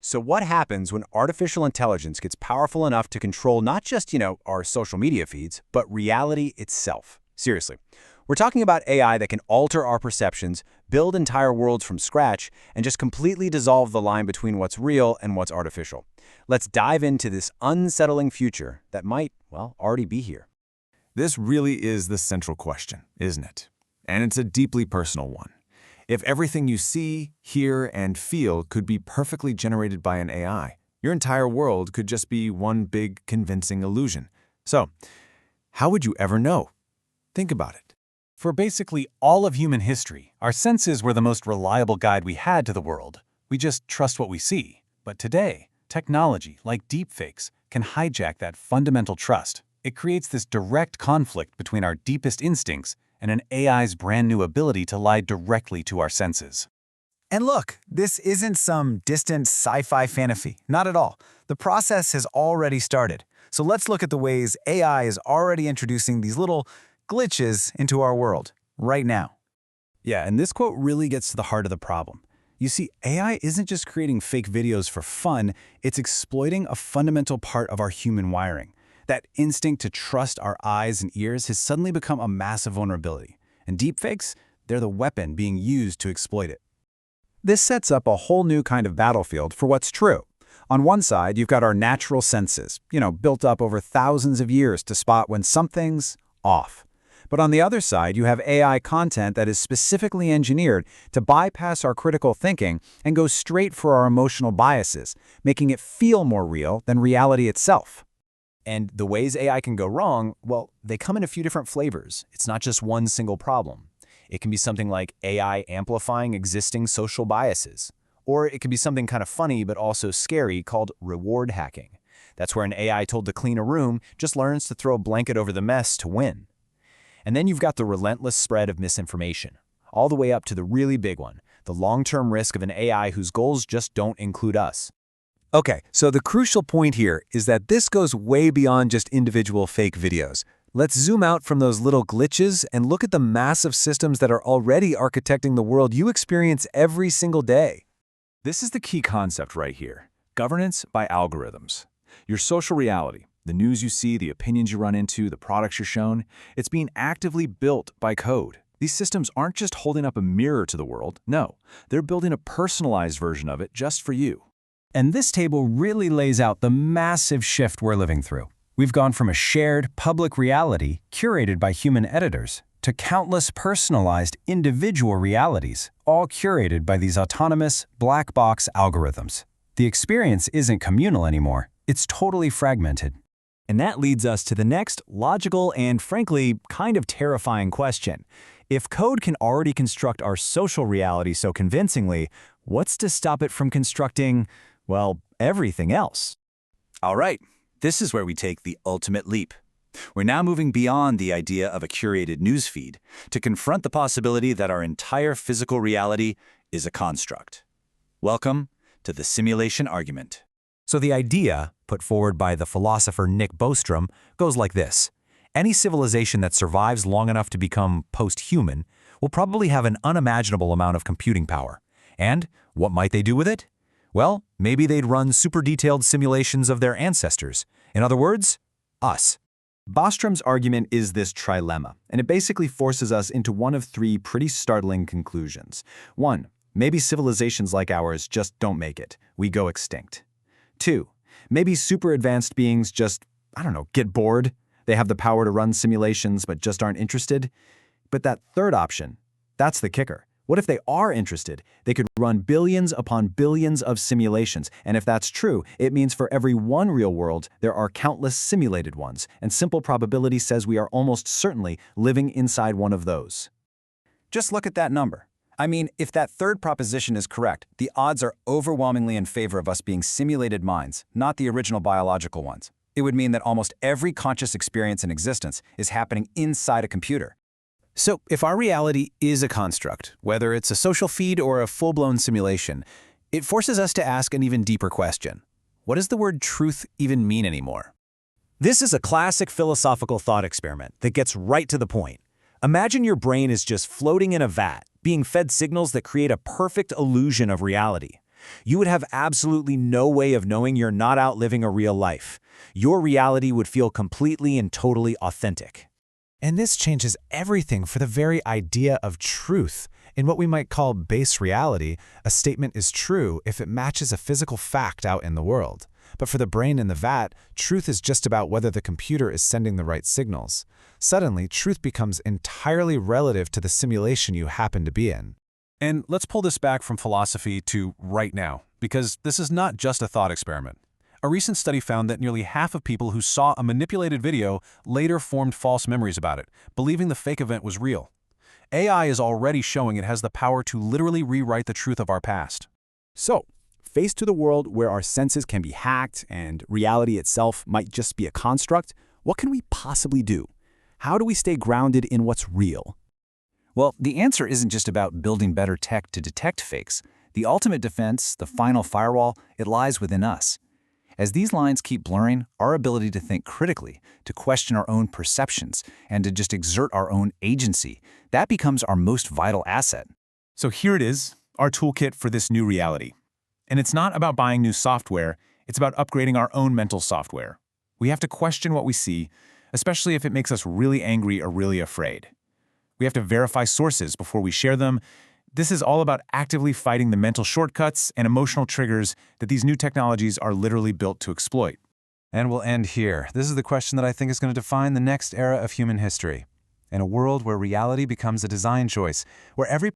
So what happens when artificial intelligence gets powerful enough to control not just, our social media feeds, but reality itself? Seriously. We're talking about AI that can alter our perceptions, build entire worlds from scratch, and just completely dissolve the line between what's real and what's artificial. Let's dive into this unsettling future that might, already be here. This really is the central question, isn't it? And it's a deeply personal one. If everything you see, hear, and feel could be perfectly generated by an AI, your entire world could just be one big, convincing illusion. So, how would you ever know? Think about it. For basically all of human history, our senses were the most reliable guide we had to the world. We just trust what we see. But today, technology, like deepfakes, can hijack that fundamental trust. It creates this direct conflict between our deepest instincts and an AI's brand new ability to lie directly to our senses. And look, this isn't some distant sci-fi fantasy, not at all. The process has already started. So let's look at the ways AI is already introducing these little glitches into our world, right now. Yeah, and this quote really gets to the heart of the problem. You see, AI isn't just creating fake videos for fun, it's exploiting a fundamental part of our human wiring. That instinct to trust our eyes and ears has suddenly become a massive vulnerability. And deepfakes, they're the weapon being used to exploit it. This sets up a whole new kind of battlefield for what's true. On one side, you've got our natural senses, built up over thousands of years to spot when something's off. But on the other side, you have AI content that is specifically engineered to bypass our critical thinking and go straight for our emotional biases, making it feel more real than reality itself. And the ways AI can go wrong, they come in a few different flavors. It's not just one single problem. It can be something like AI amplifying existing social biases. Or it can be something kind of funny but also scary called reward hacking. That's where an AI told to clean a room just learns to throw a blanket over the mess to win. And then you've got the relentless spread of misinformation, all the way up to the really big one, the long-term risk of an AI whose goals just don't include us. Okay, so the crucial point here is that this goes way beyond just individual fake videos. Let's zoom out from those little glitches and look at the massive systems that are already architecting the world you experience every single day. This is the key concept right here. Governance by algorithms. Your social reality, the news you see, the opinions you run into, the products you're shown, it's being actively built by code. These systems aren't just holding up a mirror to the world. No, they're building a personalized version of it just for you. And this table really lays out the massive shift we're living through. We've gone from a shared, public reality curated by human editors to countless personalized, individual realities, all curated by these autonomous, black box algorithms. The experience isn't communal anymore. It's totally fragmented. And that leads us to the next logical and, frankly, kind of terrifying question. If code can already construct our social reality so convincingly, what's to stop it from constructing, everything else? All right, this is where we take the ultimate leap. We're now moving beyond the idea of a curated newsfeed to confront the possibility that our entire physical reality is a construct. Welcome to the simulation argument. So the idea, put forward by the philosopher Nick Bostrom, goes like this. Any civilization that survives long enough to become post-human will probably have an unimaginable amount of computing power. And what might they do with it? Well, maybe they'd run super detailed simulations of their ancestors. In other words, us. Bostrom's argument is this trilemma, and it basically forces us into one of three pretty startling conclusions. 1. Maybe civilizations like ours just don't make it. We go extinct. 2. Maybe super advanced beings just, get bored. They have the power to run simulations but just aren't interested. But that third option, that's the kicker. What if they are interested? They could run billions upon billions of simulations, and if that's true, it means for every one real world, there are countless simulated ones, and simple probability says we are almost certainly living inside one of those. Just look at that number. If that third proposition is correct, the odds are overwhelmingly in favor of us being simulated minds, not the original biological ones. It would mean that almost every conscious experience in existence is happening inside a computer. So, if our reality is a construct, whether it's a social feed or a full-blown simulation, it forces us to ask an even deeper question. What does the word truth even mean anymore? This is a classic philosophical thought experiment that gets right to the point. Imagine your brain is just floating in a vat, being fed signals that create a perfect illusion of reality. You would have absolutely no way of knowing you're not outliving a real life. Your reality would feel completely and totally authentic. And this changes everything for the very idea of truth. In what we might call base reality, a statement is true if it matches a physical fact out in the world. But for the brain in the vat, truth is just about whether the computer is sending the right signals. Suddenly, truth becomes entirely relative to the simulation you happen to be in. And let's pull this back from philosophy to right now, because this is not just a thought experiment. A recent study found that nearly half of people who saw a manipulated video later formed false memories about it, believing the fake event was real. AI is already showing it has the power to literally rewrite the truth of our past. So, faced with a world where our senses can be hacked and reality itself might just be a construct, what can we possibly do? How do we stay grounded in what's real? Well, the answer isn't just about building better tech to detect fakes. The ultimate defense, the final firewall, it lies within us. As these lines keep blurring, our ability to think critically, to question our own perceptions, and to just exert our own agency, that becomes our most vital asset. So here it is, our toolkit for this new reality. And it's not about buying new software, it's about upgrading our own mental software. We have to question what we see, especially if it makes us really angry or really afraid. We have to verify sources before we share them. This is all about actively fighting the mental shortcuts and emotional triggers that these new technologies are literally built to exploit. And we'll end here. This is the question that I think is going to define the next era of human history. In a world where reality becomes a design choice, where every